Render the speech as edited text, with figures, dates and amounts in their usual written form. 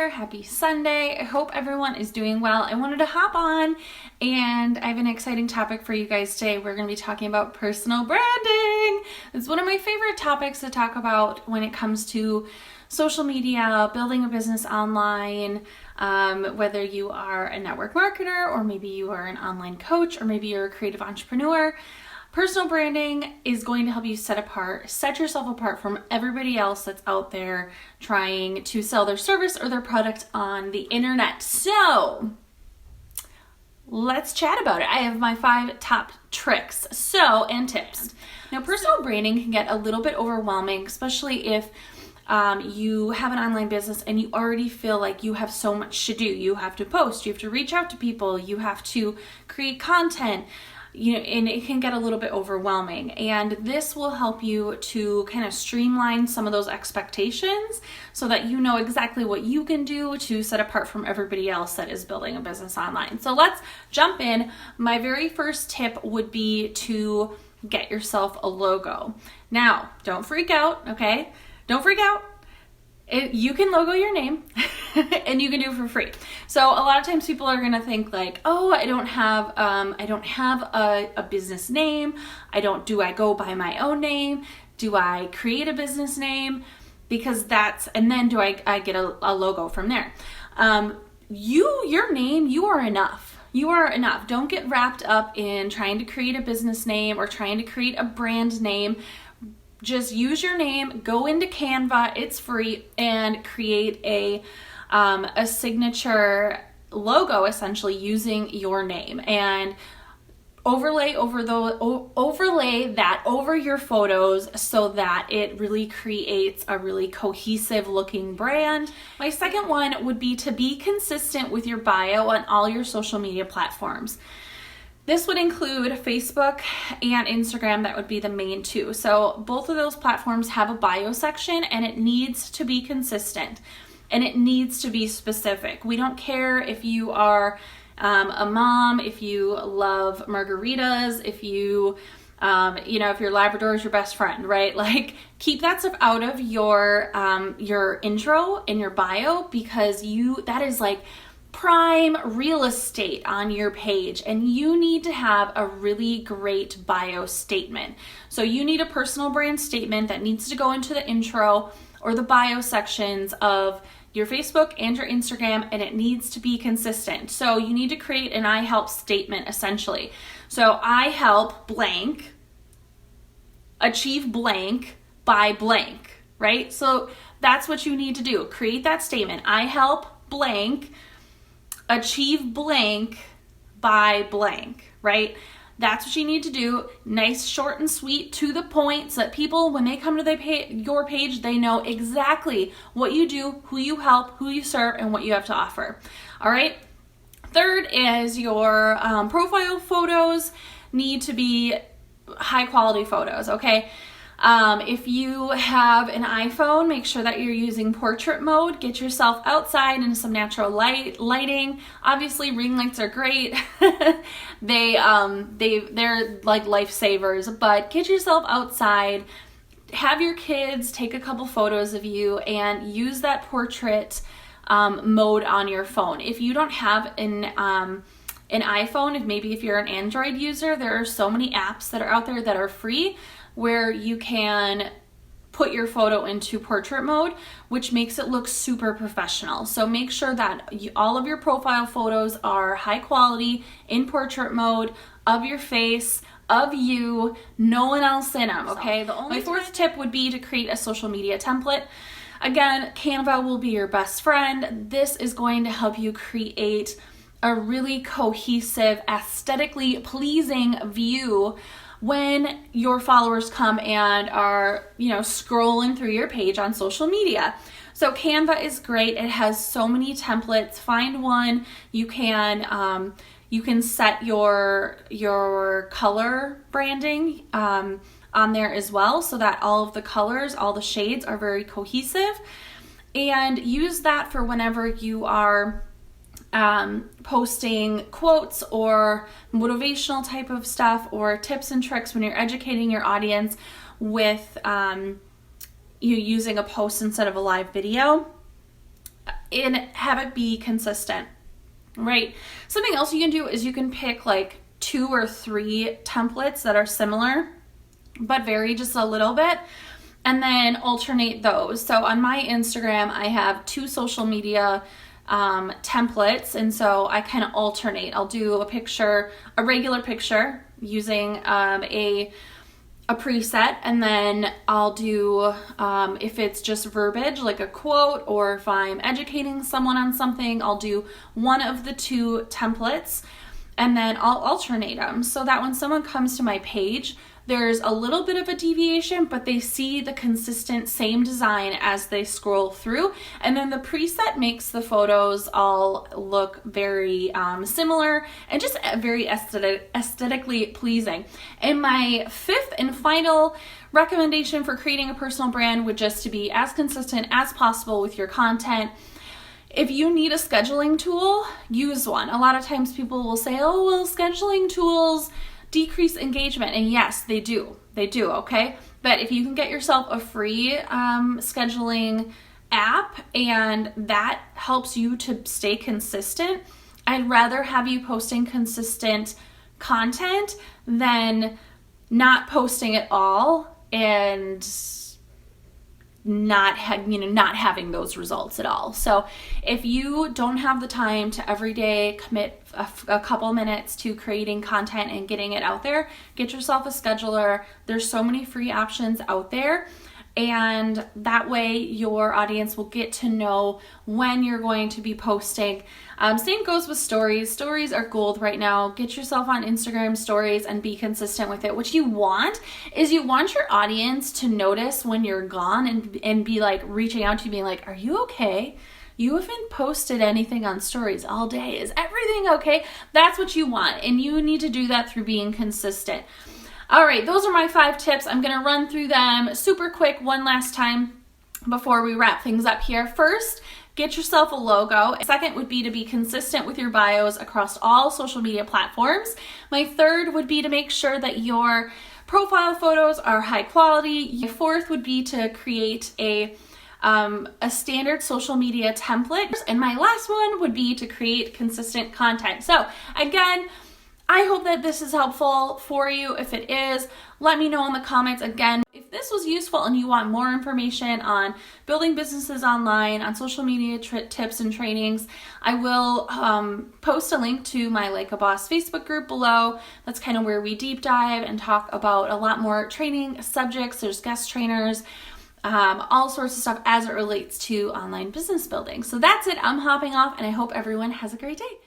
there. Happy Sunday. I hope everyone is doing well. I wanted to hop on and I have an exciting topic for you guys today. We're going to be talking about personal branding. It's one of my favorite topics to talk about when it comes to social media, building a business online, whether you are a network marketer or maybe you are an online coach or maybe you're a creative entrepreneur. Personal branding is going to help you set yourself apart from everybody else that's out there trying to sell their service or their product on the internet. So let's chat about it. I have my 5 top tricks and tips. Now, personal branding can get a little bit overwhelming, especially if you have an online business and you already feel like you have so much to do. You have to post, you have to reach out to people, you have to create content. And it can get a little bit overwhelming. And this will help you to kind of streamline some of those expectations so that you know exactly what you can do to set apart from everybody else that is building a business online. So let's jump in. My very first tip would be to get yourself a logo. Now, don't freak out, okay? Don't freak out. You can logo your name and you can do it for free. So a lot of times people are going to think like, oh, I don't have a business name. Do I go by my own name? Do I create a business name? And then do I get a logo from there? Your name, you are enough. You are enough. Don't get wrapped up in trying to create a business name or trying to create a brand name. Just use your name, go into CANVA, it's free, and create a signature logo essentially using your name, and overlay that over your photos so that it really creates a really cohesive looking brand. My second one would be to be consistent with your bio on all your social media platforms. This would include Facebook and Instagram. That would be the main two. So both of those platforms have a bio section, and it needs to be consistent and it needs to be specific. We don't care if you are a mom, if you love margaritas, if if your Labrador is your best friend, right? Like, keep that stuff out of your intro and your bio, because that is like prime real estate on your page, and you need to have a really great bio statement. So you need a personal brand statement that needs to go into the intro or the bio sections of your Facebook and your Instagram, and it needs to be consistent. So you need to create an I help statement essentially. So I help blank achieve blank by blank, right? So that's what you need to do. Create that statement. I help blank achieve blank by blank, right? That's what you need to do. Nice, short and sweet, to the point, so that people, when they come to your page, they know exactly what you do, who you help, who you serve, and what you have to offer. All right. Third is your profile photos need to be high quality photos, okay? If you have an iPhone, make sure that you're using portrait mode. Get yourself outside in some natural lighting. Obviously, ring lights are great. They're like lifesavers, but get yourself outside. Have your kids take a couple photos of you and use that portrait mode on your phone. If you don't have an iPhone, if you're an Android user, there are so many apps that are out there that are free, where you can put your photo into portrait mode, which makes it look super professional. So make sure that all of your profile photos are high quality, in portrait mode, of your face, of you, no one else in them, okay? My fourth tip would be to create a social media template. Again, CANVA will be your best friend. This is going to help you create a really cohesive, aesthetically pleasing view when your followers come and are, scrolling through your page on social media. So CANVA is great. It has so many templates. Find one. You can set your color branding on there as well, so that all of the colors, all the shades are very cohesive, and use that for whenever you are posting quotes or motivational type of stuff, or tips and tricks when you're educating your audience with you using a post instead of a live video. and have it be consistent, right? Something else you can do is you can pick like 2 or 3 templates that are similar but vary just a little bit, and then alternate those. So on my Instagram, I have 2 social media templates, and so I kind of alternate. I'll do a regular picture using a preset, and then I'll do, if it's just verbiage, like a quote, or if I'm educating someone on something, I'll do one of the 2 templates, and then I'll alternate them so that when someone comes to my page, there's a little bit of a deviation, but they see the consistent same design as they scroll through. And then the preset makes the photos all look very similar and just very aesthetically pleasing. And my 5th and final recommendation for creating a personal brand would just to be as consistent as possible with your content. If you need a scheduling tool, use one. A lot of times people will say, oh, well, scheduling tools decrease engagement, and yes, they do, okay? But if you can get yourself a free scheduling app and that helps you to stay consistent, I'd rather have you posting consistent content than not posting at all and not having those results at all. So if you don't have the time to every day commit a couple minutes to creating content and getting it out there, get yourself a scheduler. There's so many free options out there, and that way your audience will get to know when you're going to be posting. Same goes with stories. Stories are gold right now. Get yourself on Instagram stories and be consistent with it. What you want is you want your audience to notice when you're gone and be like reaching out to you, being like, are you okay? You haven't posted anything on stories all day. Is everything okay? That's what you want, and you need to do that through being consistent. All right, those are my 5 tips. I'm going to run through them super quick one last time before we wrap things up here. First, get yourself a logo. Second would be to be consistent with your bios across all social media platforms. My third would be to make sure that your profile photos are high quality. Your 4th would be to create a standard social media template. And my last one would be to create consistent content. So again, I hope that this is helpful for you. If it is, let me know in the comments. Again, if this was useful and you want more information on building businesses online, on social media tips and trainings, I will post a link to my Like a Boss Facebook group below. That's kind of where we deep dive and talk about a lot more training subjects. There's guest trainers, all sorts of stuff as it relates to online business building. So that's it. I'm hopping off, and I hope everyone has a great day.